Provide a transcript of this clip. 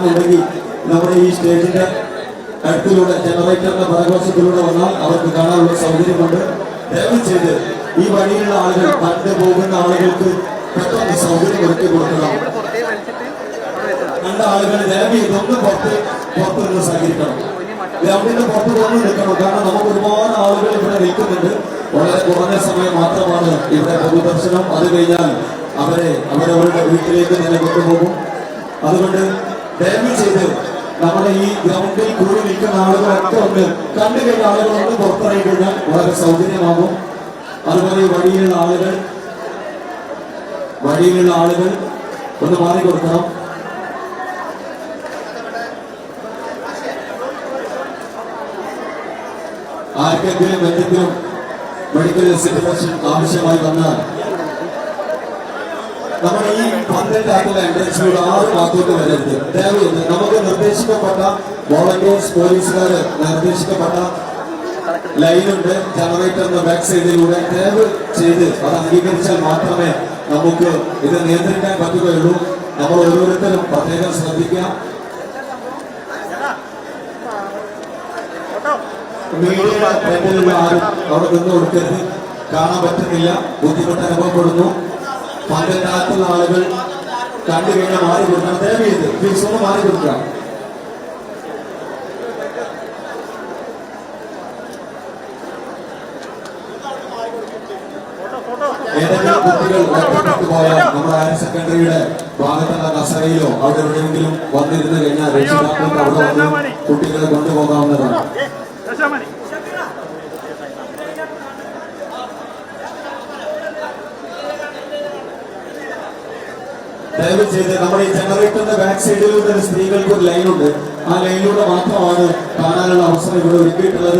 കാണണമെന്നുണ്ടെങ്കിൽ നമ്മുടെ ഈ സ്റ്റേജിന്റെ അടുത്തിലൂടെ ജനറേറ്ററിന്റെ പരകോശത്തിലൂടെ വന്നാൽ അവർക്ക് കാണാനുള്ള സൗകര്യമുണ്ട്. ദയവ് ചെയ്ത് ഈ വഴിയിലുള്ള ആളുകൾ കണ്ടു പോകുന്ന ആളുകൾക്ക് പെട്ടെന്ന് സൗകര്യം ഒരുക്കി കൊടുക്കണം. കണ്ട ആളുകൾ ദയവ് ഇതൊന്നും പുറത്തു നിന്ന് സഹകരിക്കണം. ഗ്രൗണ്ടിന്റെ പുറത്ത് വന്ന് നിൽക്കണം. കാരണം നമുക്ക് ഒരുപാട് ആളുകൾ ഇവിടെ നിൽക്കുന്നുണ്ട്. വളരെ കുറഞ്ഞ സമയം മാത്രമാണ് ഇവിടെ പൊതുദർശനം. അത് കഴിഞ്ഞാൽ അവരവരുടെ വീട്ടിലേക്ക് തന്നെ കൊണ്ടുപോകും. അതുകൊണ്ട് ദയവ് ചെയ്ത് നമ്മുടെ ഈ ഗ്രൗണ്ടിൽ കൂടി നിൽക്കുന്ന ആളുകളൊക്കെ ഒന്ന് കണ്ടു കഴിഞ്ഞ ആളുകളൊന്ന് പുറത്തിറങ്ങി കഴിഞ്ഞാൽ വളരെ സൗകര്യമാകും. അതുപോലെ ഈ വഴിയിലുള്ള ആളുകൾ ഒന്ന് മാറിക്കൊടുക്കണം. ആർക്കെങ്കിലും എന്തെങ്കിലും മെഡിക്കൽ സിറ്റുവേഷൻ ആവശ്യമായി വന്നാൽ നമ്മുടെ ഈ പന്ത്രണ്ട് ആക്കുള്ള എൻട്രൻസിലൂടെ ആറ് ഭാഗത്തോട്ട് വരരുത്. ദയവേത് നമുക്ക് നിർദ്ദേശിക്കപ്പെട്ട വോളണ്ടിയേഴ്സ് പോലീസുകാര് നിർദ്ദേശിക്കപ്പെട്ട ലൈനുണ്ട് ജനറേറ്ററിന്റെ ബാക്ക് സൈഡിലൂടെ. ദയവ് ചെയ്ത് അത് അംഗീകരിച്ചാൽ മാത്രമേ നമുക്ക് ഇത് നിയന്ത്രിക്കാൻ പറ്റുകയുള്ളൂ. നമ്മൾ ഓരോരുത്തരും പ്രത്യേകം ശ്രദ്ധിക്കാം. മീഡിയയുടെ ഫ്രണ്ടിലുള്ള ആരും അവിടെ നിന്ന് കൊടുക്കരുത്. കാണാൻ പറ്റുന്നില്ല, ബുദ്ധിമുട്ട് അനുഭവപ്പെടുന്നു. പന്ത്രണ്ടായിട്ടുള്ള ആളുകൾ കണ്ടു കഴിഞ്ഞാൽ മാറി കൊടുക്കണം. ദയവ് ചെയ്ത് പ്ലീസ് ഒന്ന് മാറി കൊടുക്കാം. ഏതെങ്കിലും കുട്ടികൾ ഒറ്റപ്പെട്ടു പോയാൽ നമ്മുടെ ഹയർ സെക്കൻഡറിയുടെ ഭാഗത്തുള്ള കസരയിലോ അവിടെ എവിടെയെങ്കിലും വന്നിരുന്നു കഴിഞ്ഞാൽ രക്ഷിതാക്കൾക്ക് അവിടെ വന്ന് കുട്ടികളെ കൊണ്ടുപോകാവുന്നതാണ്. ദയവ് ചെയ്ത് നമ്മുടെ ഈ ജനറേറ്ററിന്റെ ബാക്ക് സൈഡിലൂടെ സ്ത്രീകൾക്ക് ഒരു ലൈനുണ്ട്. ആ ലൈനിലൂടെ മാത്രമാണ് കാണാനുള്ള അവസരം ഇവിടെ ഒരുക്കിയിട്ടുള്ളത്.